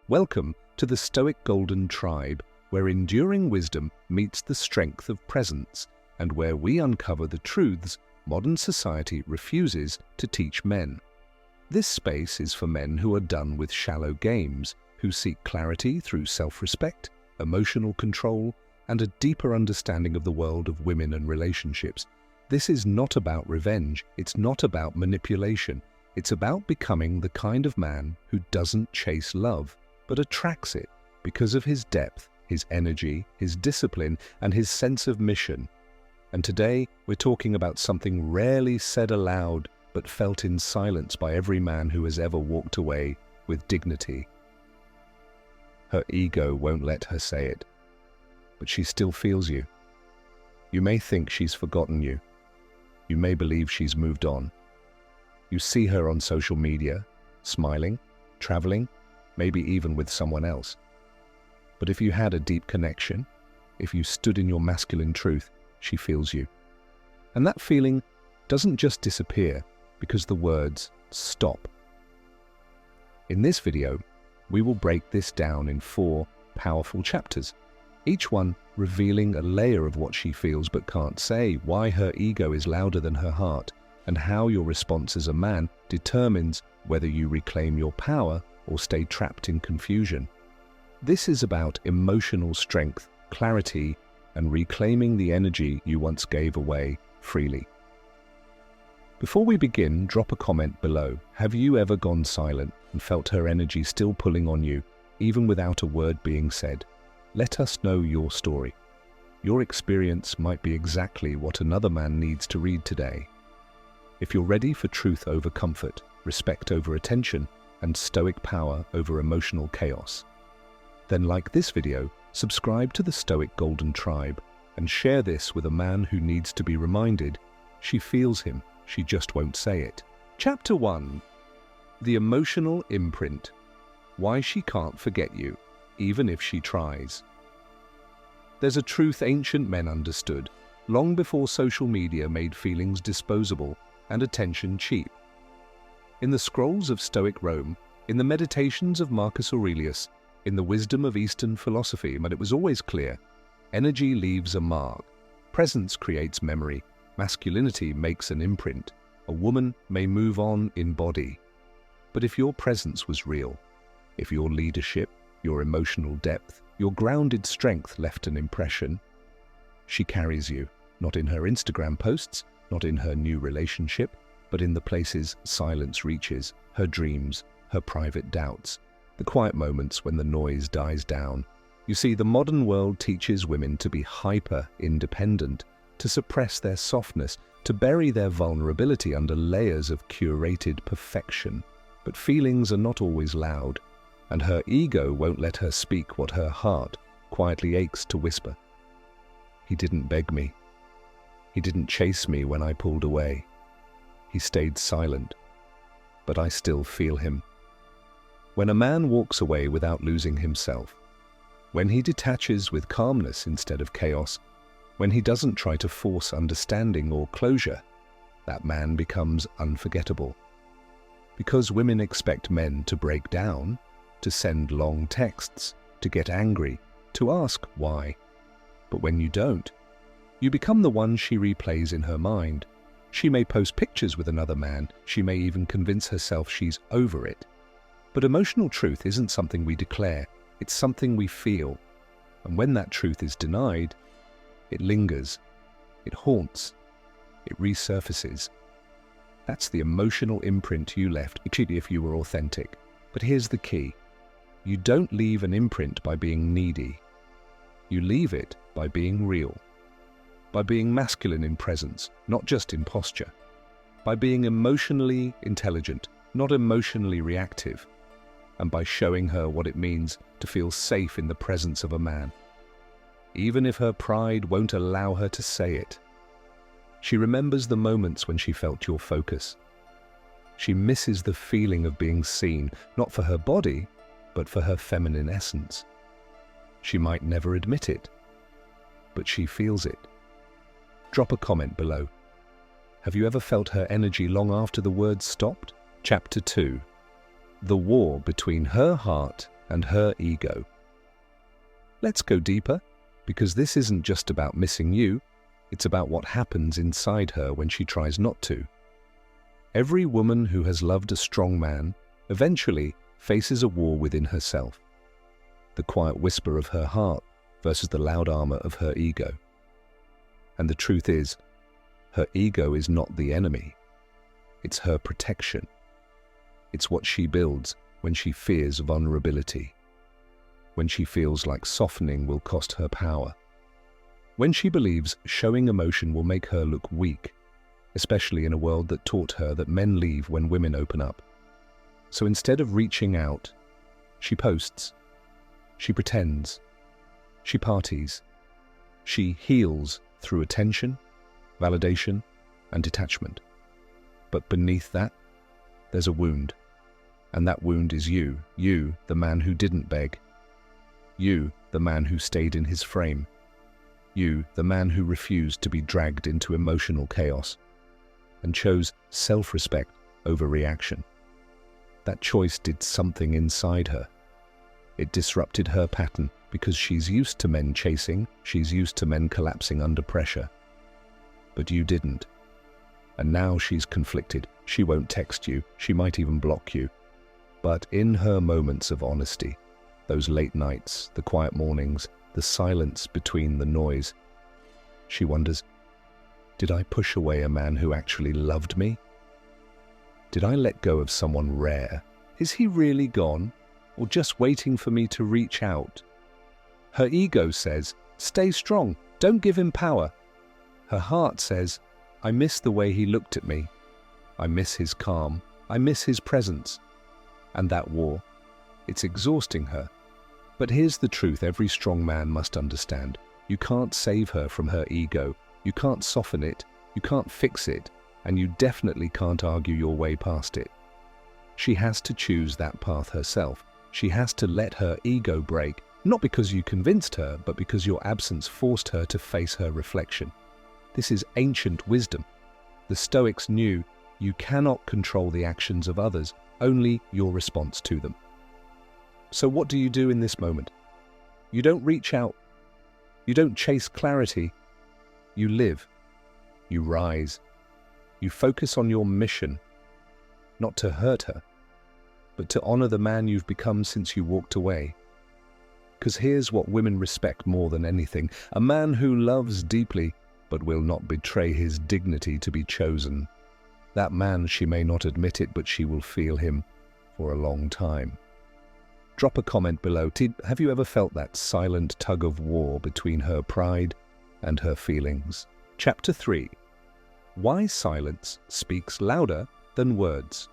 Welcome to the Stoic Golden Tribe, where enduring wisdom meets the strength of presence, and where we uncover the truths modern society refuses to teach men. This space is for men who are done with shallow games, who seek clarity through self-respect, emotional control, and a deeper understanding of the world of women and relationships. This is not about revenge, it's not about manipulation, it's about becoming the kind of man who doesn't chase love, but attracts it because of his depth, his energy, his discipline, and his sense of mission. And today, we're talking about something rarely said aloud, but felt in silence by every man who has ever walked away with dignity. Her ego won't let her say it, but she still feels you. You may think she's forgotten you. You may believe she's moved on. You see her on social media, smiling, traveling, maybe even with someone else. But if you had a deep connection, if you stood in your masculine truth, she feels you. And that feeling doesn't just disappear because the words stop. In this video, we will break this down in 4 powerful chapters, each one revealing a layer of what she feels but can't say, why her ego is louder than her heart, and how your response as a man determines whether you reclaim your power or stay trapped in confusion. This is about emotional strength, clarity, and reclaiming the energy you once gave away freely. Before we begin, drop a comment below. Have you ever gone silent and felt her energy still pulling on you, even without a word being said? Let us know your story. Your experience might be exactly what another man needs to read today. If you're ready for truth over comfort, respect over attention, and stoic power over emotional chaos, then like this video, subscribe to the Stoic Golden Tribe, and share this with a man who needs to be reminded she feels him, she just won't say it. Chapter 1. The Emotional Imprint. Why she can't forget you, even if she tries. There's a truth ancient men understood, long before social media made feelings disposable and attention cheap. In the scrolls of Stoic Rome, in the meditations of Marcus Aurelius, in the wisdom of Eastern philosophy, but it was always clear, energy leaves a mark, presence creates memory, masculinity makes an imprint, a woman may move on in body. But if your presence was real, if your leadership, your emotional depth, your grounded strength left an impression, she carries you, not in her Instagram posts, not in her new relationship, but in the places silence reaches, her dreams, her private doubts, the quiet moments when the noise dies down. You see, the modern world teaches women to be hyper-independent, to suppress their softness, to bury their vulnerability under layers of curated perfection. But feelings are not always loud, and her ego won't let her speak what her heart quietly aches to whisper. He didn't beg me. He didn't chase me when I pulled away. He stayed silent, but I still feel him. When a man walks away without losing himself, when he detaches with calmness instead of chaos, when he doesn't try to force understanding or closure, that man becomes unforgettable. Because women expect men to break down, to send long texts, to get angry, to ask why. But when you don't, you become the one she replays in her mind. She may post pictures with another man, she may even convince herself she's over it. But emotional truth isn't something we declare, it's something we feel. And when that truth is denied, it lingers, it haunts, it resurfaces. That's the emotional imprint you left, particularly if you were authentic. But here's the key. You don't leave an imprint by being needy. You leave it by being real. By being masculine in presence, not just in posture. By being emotionally intelligent, not emotionally reactive. And by showing her what it means to feel safe in the presence of a man. Even if her pride won't allow her to say it. She remembers the moments when she felt your focus. She misses the feeling of being seen, not for her body, but for her feminine essence. She might never admit it, but she feels it. Drop a comment below. Have you ever felt her energy long after the words stopped? Chapter 2. The war between her heart and her ego. Let's go deeper, because this isn't just about missing you, it's about what happens inside her when she tries not to. Every woman who has loved a strong man eventually faces a war within herself. The quiet whisper of her heart versus the loud armor of her ego. And the truth is, her ego is not the enemy. It's her protection. It's what she builds when she fears vulnerability, when she feels like softening will cost her power, when she believes showing emotion will make her look weak, especially in a world that taught her that men leave when women open up. So instead of reaching out, she posts, she pretends, she parties, she heals through attention, validation, and detachment. But beneath that, there's a wound. And that wound is you, the man who didn't beg. You, the man who stayed in his frame. You, the man who refused to be dragged into emotional chaos and chose self-respect over reaction. That choice did something inside her. It disrupted her pattern because she's used to men chasing, she's used to men collapsing under pressure. But you didn't. And now she's conflicted. She won't text you, she might even block you. But in her moments of honesty, those late nights, the quiet mornings, the silence between the noise, she wonders, did I push away a man who actually loved me? Did I let go of someone rare? Is he really gone, or just waiting for me to reach out? Her ego says, stay strong, don't give him power. Her heart says, I miss the way he looked at me. I miss his calm. I miss his presence. And that war, it's exhausting her. But here's the truth every strong man must understand. You can't save her from her ego. You can't soften it. You can't fix it. And you definitely can't argue your way past it. She has to choose that path herself. She has to let her ego break, not because you convinced her, but because your absence forced her to face her reflection. This is ancient wisdom. The Stoics knew you cannot control the actions of others, only your response to them. So what do you do in this moment? You don't reach out. You don't chase clarity. You live. You rise. You focus on your mission, not to hurt her, but to honor the man you've become since you walked away. Because here's what women respect more than anything: a man who loves deeply, but will not betray his dignity to be chosen. That man, she may not admit it, but she will feel him for a long time. Drop a comment below. Have you ever felt that silent tug of war between her pride and her feelings? Chapter 3. Why silence speaks louder than words.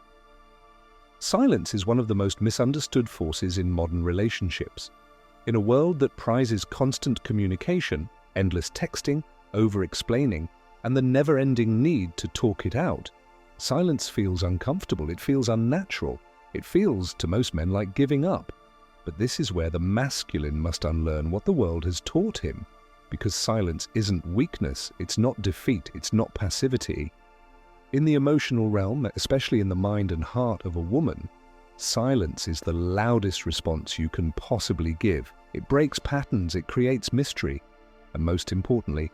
Silence is one of the most misunderstood forces in modern relationships. In a world that prizes constant communication, endless texting, over-explaining, and the never-ending need to talk it out, silence feels uncomfortable, it feels unnatural, it feels to most men like giving up. But this is where the masculine must unlearn what the world has taught him, because silence isn't weakness, it's not defeat, it's not passivity. In the emotional realm, especially in the mind and heart of a woman, silence is the loudest response you can possibly give. It breaks patterns, it creates mystery, and most importantly,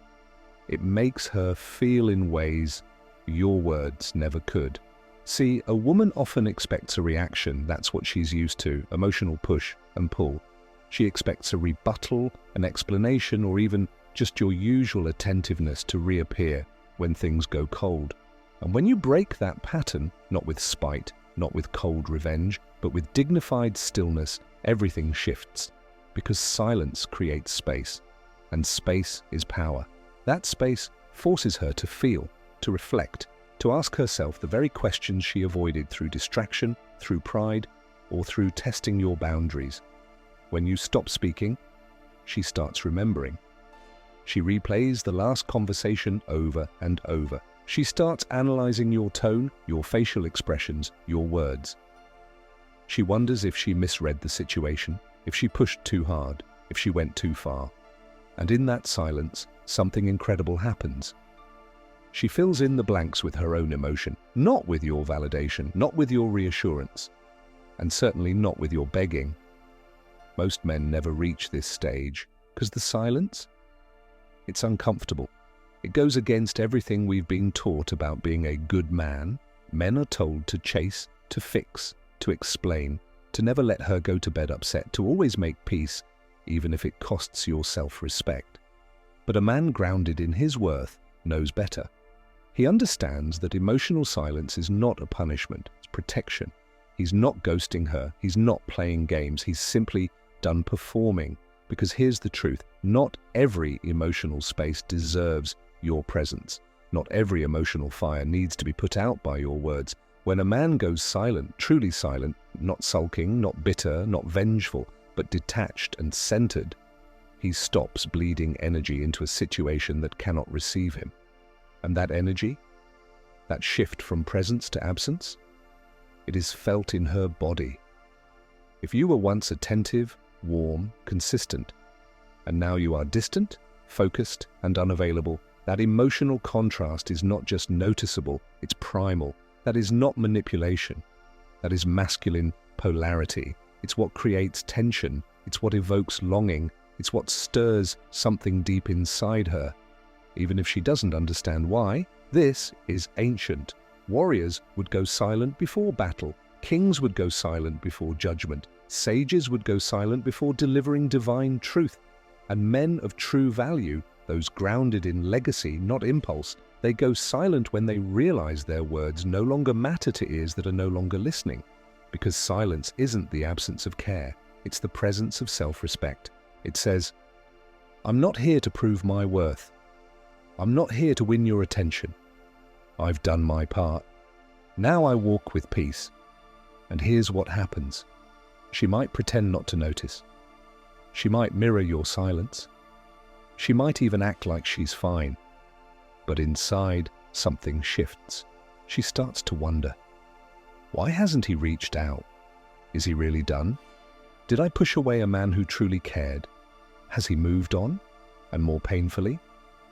it makes her feel in ways your words never could. See, a woman often expects a reaction. That's what she's used to, emotional push and pull. She expects a rebuttal, an explanation, or even just your usual attentiveness to reappear when things go cold. And when you break that pattern, not with spite, not with cold revenge, but with dignified stillness, everything shifts. Because silence creates space, and space is power. That space forces her to feel, to reflect, to ask herself the very questions she avoided through distraction, through pride, or through testing your boundaries. When you stop speaking, she starts remembering. She replays the last conversation over and over. She starts analyzing your tone, your facial expressions, your words. She wonders if she misread the situation, if she pushed too hard, if she went too far. And in that silence, something incredible happens. She fills in the blanks with her own emotion, not with your validation, not with your reassurance, and certainly not with your begging. Most men never reach this stage because the silence, it's uncomfortable. It goes against everything we've been taught about being a good man. Men are told to chase, to fix, to explain, to never let her go to bed upset, to always make peace, even if it costs your self-respect. But a man grounded in his worth knows better. He understands that emotional silence is not a punishment, it's protection. He's not ghosting her, he's not playing games, he's simply done performing. Because here's the truth, not every emotional space deserves your presence. Not every emotional fire needs to be put out by your words. When a man goes silent, truly silent, not sulking, not bitter, not vengeful, but detached and centered, he stops bleeding energy into a situation that cannot receive him. And that energy, that shift from presence to absence, it is felt in her body. If you were once attentive, warm, consistent, and now you are distant, focused, and unavailable, that emotional contrast is not just noticeable, it's primal. That is not manipulation. That is masculine polarity. It's what creates tension. It's what evokes longing. It's what stirs something deep inside her. Even if she doesn't understand why, this is ancient. Warriors would go silent before battle. Kings would go silent before judgment. Sages would go silent before delivering divine truth. And men of true value, those grounded in legacy, not impulse, they go silent when they realize their words no longer matter to ears that are no longer listening. Because silence isn't the absence of care, it's the presence of self-respect. It says, I'm not here to prove my worth. I'm not here to win your attention. I've done my part. Now I walk with peace. And here's what happens. She might pretend not to notice. She might mirror your silence. She might even act like she's fine. But inside, something shifts. She starts to wonder. Why hasn't he reached out? Is he really done? Did I push away a man who truly cared? Has he moved on? And more painfully?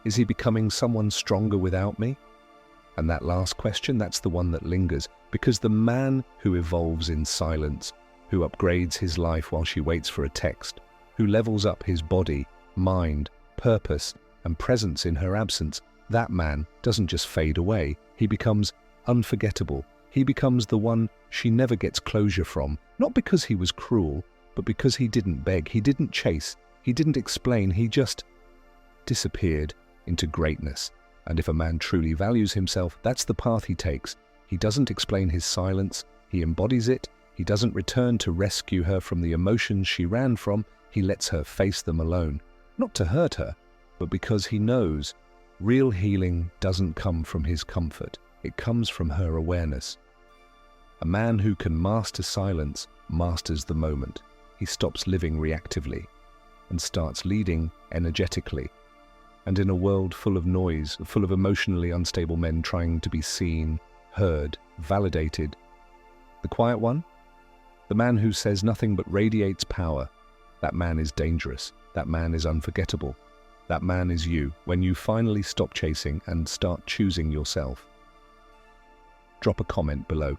Is he becoming someone stronger without me? And that last question, that's the one that lingers, because the man who evolves in silence, who upgrades his life while she waits for a text, who levels up his body, mind, purpose, and presence in her absence, that man doesn't just fade away, he becomes unforgettable. He becomes the one she never gets closure from, not because he was cruel, but because he didn't beg, he didn't chase, he didn't explain, he just disappeared into greatness. And if a man truly values himself, that's the path he takes. He doesn't explain his silence, he embodies it, he doesn't return to rescue her from the emotions she ran from, he lets her face them alone. Not to hurt her, but because he knows real healing doesn't come from his comfort, it comes from her awareness. A man who can master silence masters the moment. He stops living reactively and starts leading energetically. And in a world full of noise, full of emotionally unstable men trying to be seen, heard, validated, the quiet one, the man who says nothing but radiates power, that man is dangerous, that man is unforgettable, that man is you when you finally stop chasing and start choosing yourself. Drop a comment below.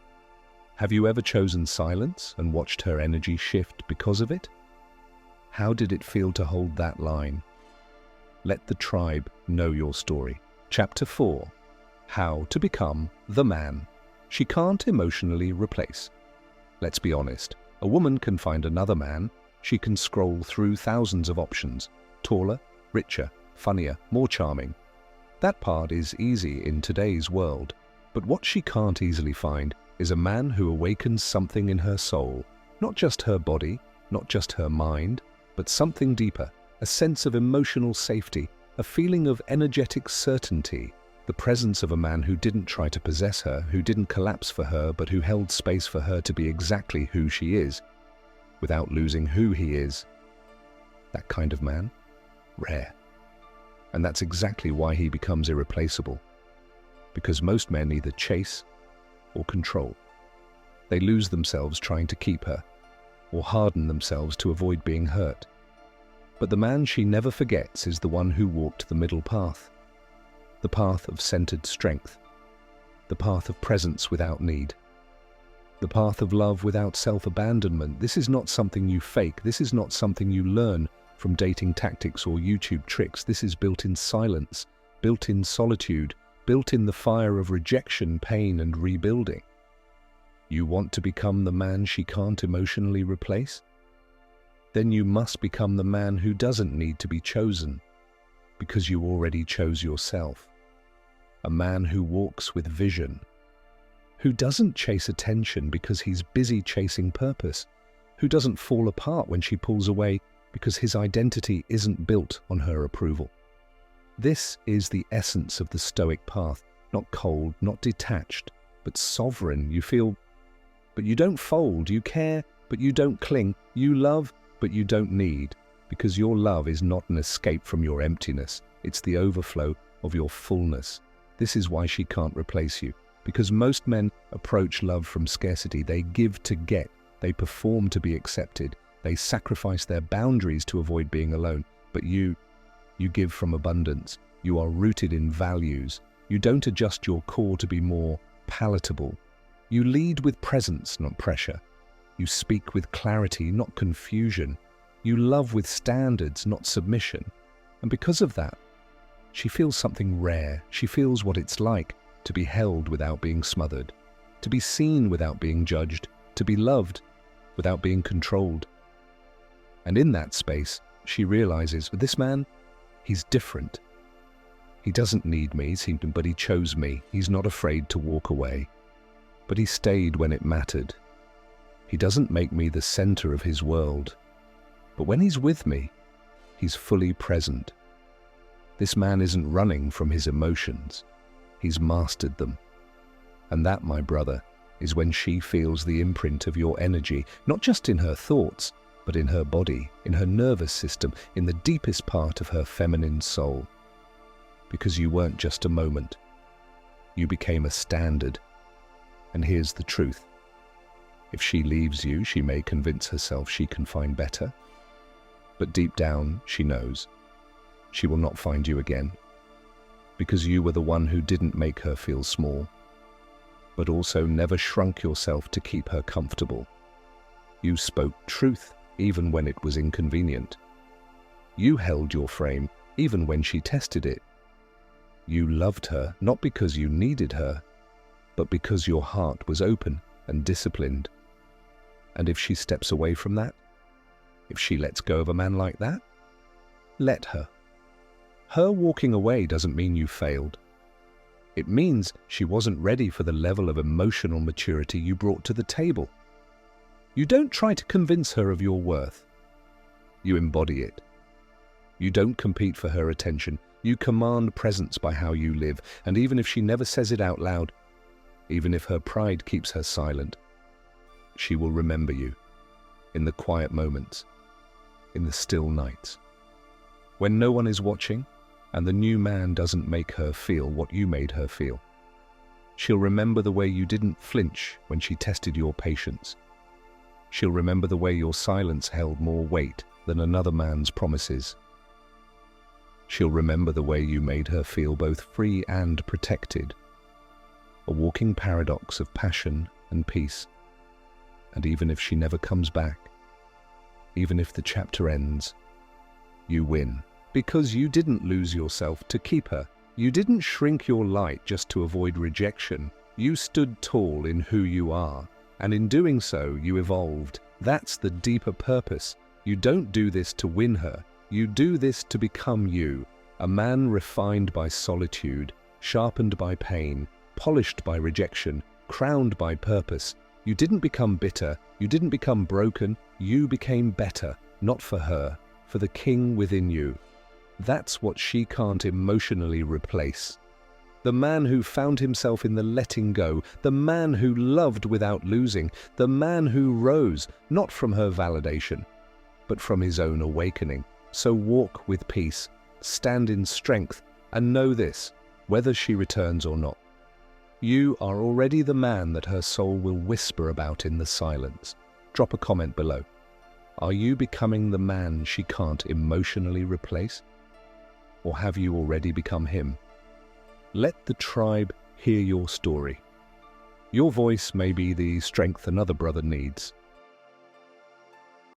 Have you ever chosen silence and watched her energy shift because of it? How did it feel to hold that line? Let the tribe know your story. Chapter 4. How to become the man she can't emotionally replace. Let's be honest, a woman can find another man. She can scroll through thousands of options. Taller, richer, funnier, more charming. That part is easy in today's world. But what she can't easily find is a man who awakens something in her soul. Not just her body, not just her mind, but something deeper. A sense of emotional safety, a feeling of energetic certainty, the presence of a man who didn't try to possess her, who didn't collapse for her, but who held space for her to be exactly who she is, without losing who he is. That kind of man? Rare. And that's exactly why he becomes irreplaceable. Because most men either chase or control. They lose themselves trying to keep her, or harden themselves to avoid being hurt. But the man she never forgets is the one who walked the middle path. The path of centered strength. The path of presence without need. The path of love without self-abandonment. This is not something you fake. This is not something you learn from dating tactics or YouTube tricks. This is built in silence, built in solitude, built in the fire of rejection, pain, and rebuilding. You want to become the man she can't emotionally replace? Then you must become the man who doesn't need to be chosen, because you already chose yourself. A man who walks with vision, who doesn't chase attention because he's busy chasing purpose, who doesn't fall apart when she pulls away because his identity isn't built on her approval. This is the essence of the Stoic path, not cold, not detached, but sovereign. You feel, but you don't fold. You care, but you don't cling. You love, but you don't need, because your love is not an escape from your emptiness. It's the overflow of your fullness. This is why she can't replace you, because most men approach love from scarcity. They give to get. They perform to be accepted. They sacrifice their boundaries to avoid being alone. But you give from abundance. You are rooted in values. You don't adjust your core to be more palatable. You lead with presence, not pressure. You speak with clarity, not confusion. You love with standards, not submission. And because of that, she feels something rare. She feels what it's like to be held without being smothered, to be seen without being judged, to be loved without being controlled. And in that space, she realizes, this man, he's different. He doesn't need me, but he chose me. He's not afraid to walk away. But he stayed when it mattered. He doesn't make me the center of his world. But when he's with me, he's fully present. This man isn't running from his emotions. He's mastered them. And that, my brother, is when she feels the imprint of your energy, not just in her thoughts, but in her body, in her nervous system, in the deepest part of her feminine soul. Because you weren't just a moment. You became a standard. And here's the truth. If she leaves you, she may convince herself she can find better. But deep down, she knows she will not find you again. Because you were the one who didn't make her feel small, but also never shrunk yourself to keep her comfortable. You spoke truth even when it was inconvenient. You held your frame even when she tested it. You loved her not because you needed her, but because your heart was open and disciplined. And if she steps away from that, if she lets go of a man like that, let her. Her walking away doesn't mean you failed. It means she wasn't ready for the level of emotional maturity you brought to the table. You don't try to convince her of your worth. You embody it. You don't compete for her attention. You command presence by how you live. And even if she never says it out loud, even if her pride keeps her silent, she will remember you in the quiet moments, in the still nights. When no one is watching and the new man doesn't make her feel what you made her feel. She'll remember the way you didn't flinch when she tested your patience. She'll remember the way your silence held more weight than another man's promises. She'll remember the way you made her feel both free and protected, a walking paradox of passion and peace. And even if she never comes back, even if the chapter ends, you win. Because you didn't lose yourself to keep her. You didn't shrink your light just to avoid rejection. You stood tall in who you are, and in doing so, you evolved. That's the deeper purpose. You don't do this to win her. You do this to become you, a man refined by solitude, sharpened by pain, polished by rejection, crowned by purpose. You didn't become bitter. You didn't become broken. You became better, not for her, for the king within you. That's what she can't emotionally replace. The man who found himself in the letting go, the man who loved without losing, the man who rose, not from her validation, but from his own awakening. So walk with peace, stand in strength, and know this, whether she returns or not. You are already the man that her soul will whisper about in the silence. Drop a comment below. Are you becoming the man she can't emotionally replace? Or have you already become him? Let the tribe hear your story. Your voice may be the strength another brother needs.